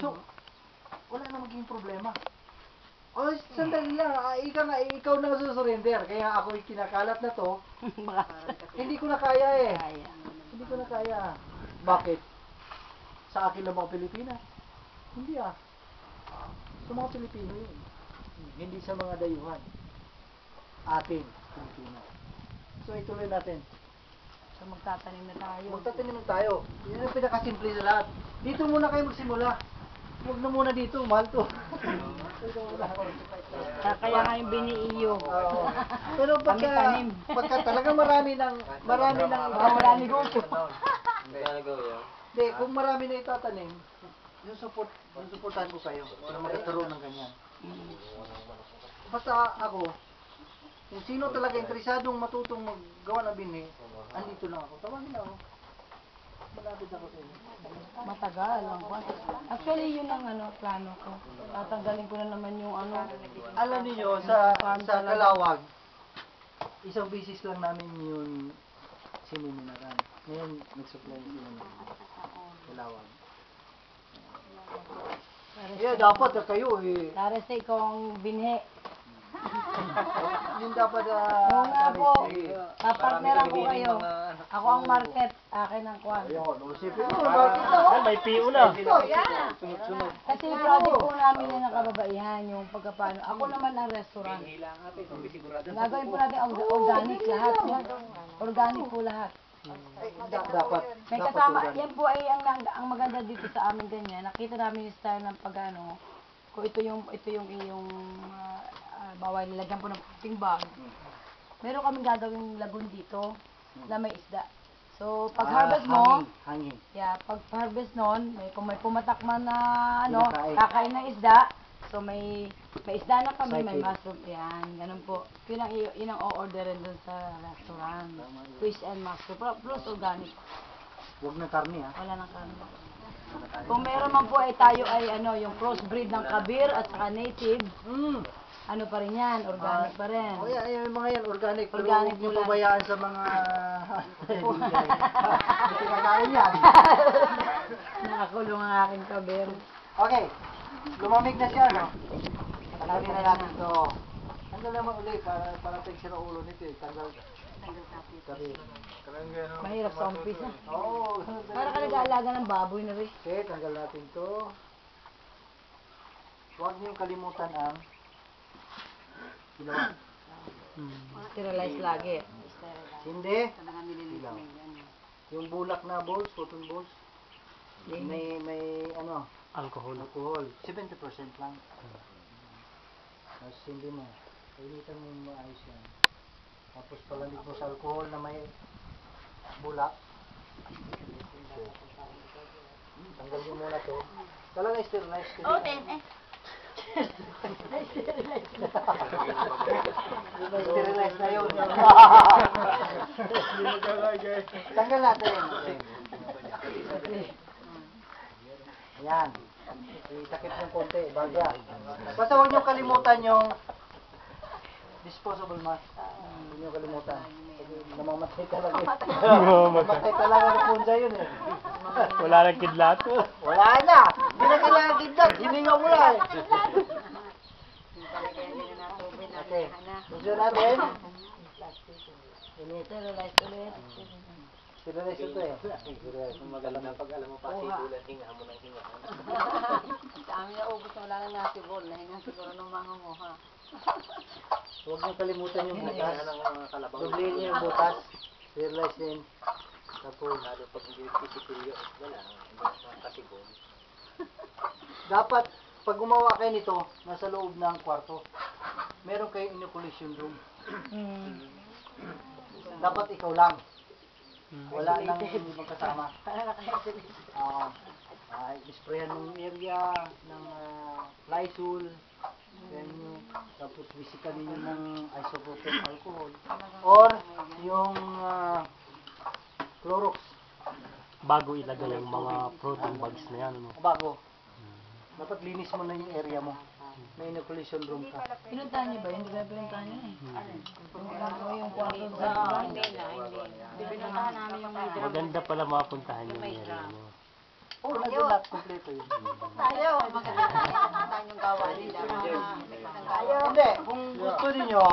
So, wala na maging problema. O, sandali lang. Ikaw na susurrender. Kaya ako yung kinakalat na to. Hindi ko na kaya eh. Hindi ko na kaya. Bakit? Sa akin lang mga Pilipina? Hindi ah. Sa mga Pilipino yun. Hindi sa mga dayuhan. Atin, Pilipino. So, ituloy natin. So magtatanim na tayo. Magtatanim na tayo. Yan ang pinakasimple sa lahat. Dito muna kayo magsimula. Huwag na muna dito, mahal to. Kaya nga yung biniiyo. Pero pagka talagang marami ng wala ni Goku. Hindi, kung marami na itatanim, susuportahan ko kayo para magkaroon ng ganyan. Basta ako, kung sino talaga interesadong matutong maggawa ng bini, andito lang ako. Tawagin na ako. Malapit ako sa inyo. Matagal lang. Actually, yun ang plano ko. Tatanggalin ko na naman yung Alam niyo sa Kalawag, isang bisis lang namin yung siniminaran. Ngayon, nag-supply sila ng Kalawag. Yeah, dapat kayo eh. Para sa ikaw ang binhi. Yung dapat Oo nga po. Papartneran ko kayo. Ako ang market. Akin ang kwan. Ayun, usipin mo, market na. May PO na. Sunod-sunod. Kasi yung project po namin na nakababaihan, yung pagkapano. Ako naman ang restaurant. Gagawin po natin organic lahat. Organic po lahat. Dapat. May kasama, yan po ay ang maganda dito sa amin ganyan. Nakita namin yung style ng pagano. Kung ito yung iyong bawal nilagyan po ng puting bag. Meron kaming gagawing lagoon dito na may isda. So pag harvest mo, hangin. yeah, pag harvest noon, kung may pumatak man na Kinakain. kakain ng isda, so may isda na kami, may Excited. mushroom yan, ganun po. Yun ang o-orderin dun sa restaurant. Fish and mushroom, plus organic. Huwag na karne ha. Wala nang karne. Kung meron man po ay tayo ay yung crossbreed ng kabir at saka native, ano pa rin yan, organic pa rin. Oh, yeah, yung mga yan, organic. Pero Organic huwag niyo po lang. pabayaan sa mga... Hindi kakain yan. Nakakulong ang aking kabir. Okay. Lumamig na siya, no? Tanggalin na natin ito. Tanggal naman ulit para teksir ang ulo nito eh. Tanggal. Mahirap sa umpisa. Oo. Para ka nag-aalaga ng baboy na rin. Okay, tanggal natin ito. Huwag niyong kalimutan ang ilaw. Sterilize lagi. Hindi. Ilaw. Yung bulak na balls, cotton balls, may alcohol. 70% lang. Tapos hindi mo. Painitan mo maayos yan. Tapos palamig mo sa alcohol na may bulak. Tanggal nyo muna to. Talaga sterilize ko. Oh, then Sterilize na yun. Tanggal natin. Ayan. Itakip ng konti. Bagya. Basta huwag nyo kalimutan yung disposable mask. Huwag nyo kalimutan. Namamatay talaga. Namamatay talaga ng punja yun eh. Wala nang kidlat. Wala na. Hindi na kailangan kidnap. Hininga mo lang. Okay. Gusto natin? Sterilize ulit. Sterilize ito eh. Magalang na pag alam mo pa, sibulan, hinga mo ng hinga. Sa amin na ubos na wala nang nasibol. Nahinga siguro ng mga nguha. Huwag niyo kalimutan yung butas. Ng mga kalabaw. Dublihin niyo yung butas. Sterilize din. Tapos, Lalo pag hindi kisipilyo, wala. Mga kasibol. dapat, pag gumawa kayo nito, nasa loob ng kwarto, meron kayong inoculation room. Dapat ikaw lang. Wala nang ibang kasama. Isprayan mo yung area ng Lysol. Tapos bisikalin nyo ng isopropyl alcohol. Or yung Clorox. Bago ilagay ang mga protein bags na yan. Bago. Dapat linis mo na yung area mo. May inoculation room ka. Pinuntahan niyo ba? Hindi ba pinuntahan niyo eh? Yung kwarto sa hindi na. Pinuntahan namin yung may Maganda pala mapuntahan yung area mo. Oo, nandun na, kompleto yun. Ayaw. Maganda yung gawa nila. Ayaw. Hindi, kung gusto niyo,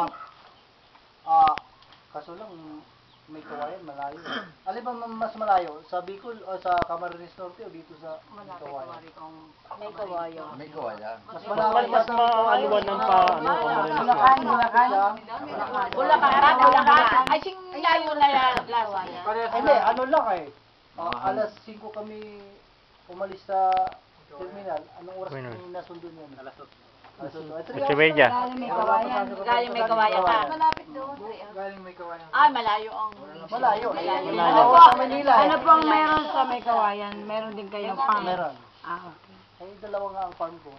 kaso lang, may kawayan, malayo. Alin ba mas malayo? Sa Bicol o sa Camarines Norte o dito sa Kawayan? May kawayo. May kawayan. Mas malawak Mas maanuan ng Camarines Bulacan, Norte. Bulacan. Ay, sing layo na yan. Hindi, ano lang alas 5 kami umalis sa terminal. Anong oras kami nasundo niyan? Alas 8. Echeverria. Galing may kawayan ka. Malapit doon. Galing may kawayan. Ay, malayo ang... Malayo. Ano po? Sa Manila. Ano po ang meron sa may kawayan? Meron din kayong farm? Meron. Okay. Ay, dalawa nga ang farm ko.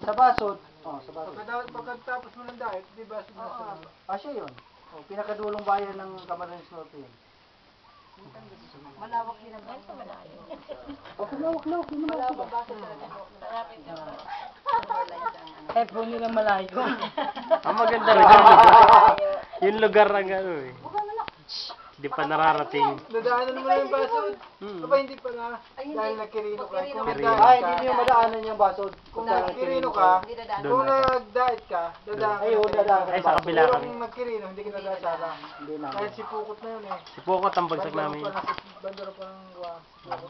Sa Basod. Oh, sa Basod. Pagkatapos mo ng diet, di ba? Siya yun. Oh, pinakadulong bayan ng Camarines Norte yun. Malawak din ang bayan. Malayo. Okay, lawak. Yun naman. Eh, po nilang malayo. Ang maganda rin yung lugar. Yung lugar ang ano eh. Hindi pa nararating. Nadaanan mo na yung basod. Hmm. Aba, hindi pa na. Dahil nagkirino ka. Kung Kirino. nag-diet Hindi ka, niyo madaanan yung Basod. kung nagkirino ka, Doon kung na. nag-diet ka, dadaan ka. Ayun, dadaan. Ay, sa kabila Pero kami. kung nagkirino, hindi ka nadasala. Hindi na. Kahit si Pukot na yun eh. Si Pokot ang bagsak namin. Bandaro pa ng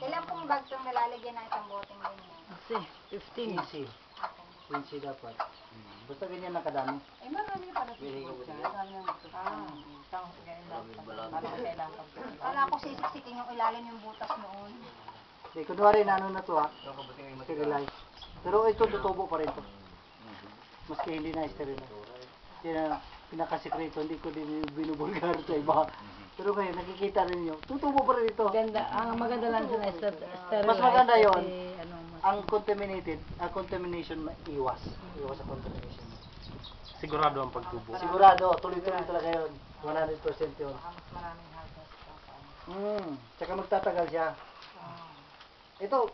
Ilan pong bag itong nalalagyan ng isang boteng ganyan? Kasi, 15. Easy. Easy dapat. Basta ganyan na kadami. Eh, marami pa na Kala ko sisiksikin yung ilalim yung butas noon. Okay, kunwari na ano na to sterilize. Pero ito tutubo pa rin to. Maski hindi na sterilize. Yan ang pinakasikreto, hindi ko din binubulgar sa iba. Pero ngayon, nakikita rin nyo, tutubo pa rin ito. Ganda, ang maganda lang sa sterilize. Mas maganda yun. Eh, ano, mas... Ang contamination iwas. Iwas sa contamination. Sigurado ang pagtubo. Sigurado, tuloy-tuloy talaga yun. 100% yun. Tsaka magtatagal siya. Ito,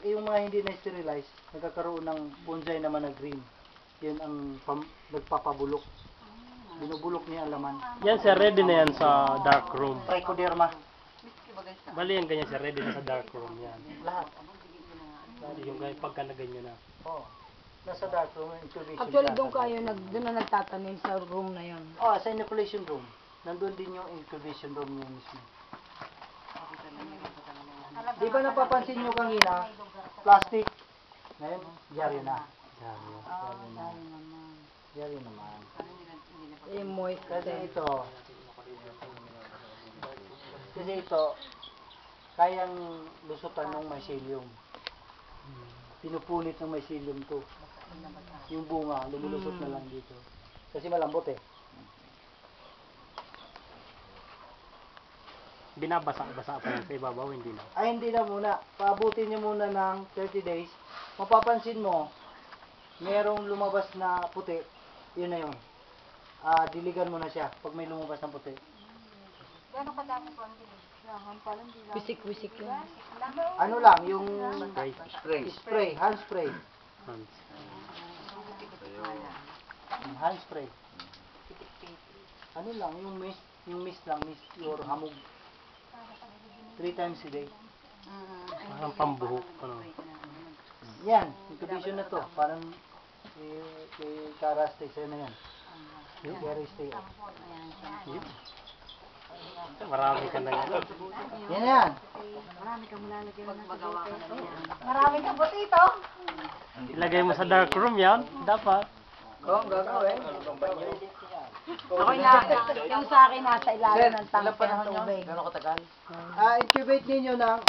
yung mga hindi na-sterilize, nagkakaroon ng bonsai naman na green. Yun ang nagpapabulok. Binubulok niya ang laman. Yan sir, ready na yan sa dark room. Trichoderma. Bali yan ganyan sir, ready na sa dark room yan. Lahat. Yung ganyan, pagka na ganyan na. Oo. Nasa dark room, incubation. Actually, plant. doon kayo, doon na nagtatanim sa room na yon. Sa inoculation room. Nandun din yung incubation room niya mismo. Di ba napapansin nyo kanina, plastic? Ngayon, yari na. Yari naman. Eh, moist Kasi kasi. ito, kayang lusutan ng mycelium. Pinupunit ng mycelium to. Yung bunga, lumulusot na lang dito. Kasi malambot eh. Binabasa-basa pa yan sa ibabaw, hindi na. Ay, hindi na muna. Paabutin nyo muna ng 30 days. Mapapansin mo, merong lumabas na puti. Yun na yun. Diligan mo na siya pag may lumabas ng puti. Gano'ng kadami po ang bilis? Wisik-wisik lang. Ano lang, yung Spray. hand spray. Hands. Yung hand spray. Ano lang, yung mist lang, or hamog. 3 times a day. Parang pambuhok. Ano. Yan, incubation na to. Parang kay Karaste, sa'yo na yan. Karaste. Marami ka na yan. Yan. Marami kang butito. Ilagay mo sa dark room yan. Dapat. gagawin. Okay na, yung sa akin nasa ilalim ng tangke ng tubig. Incubate ninyo ng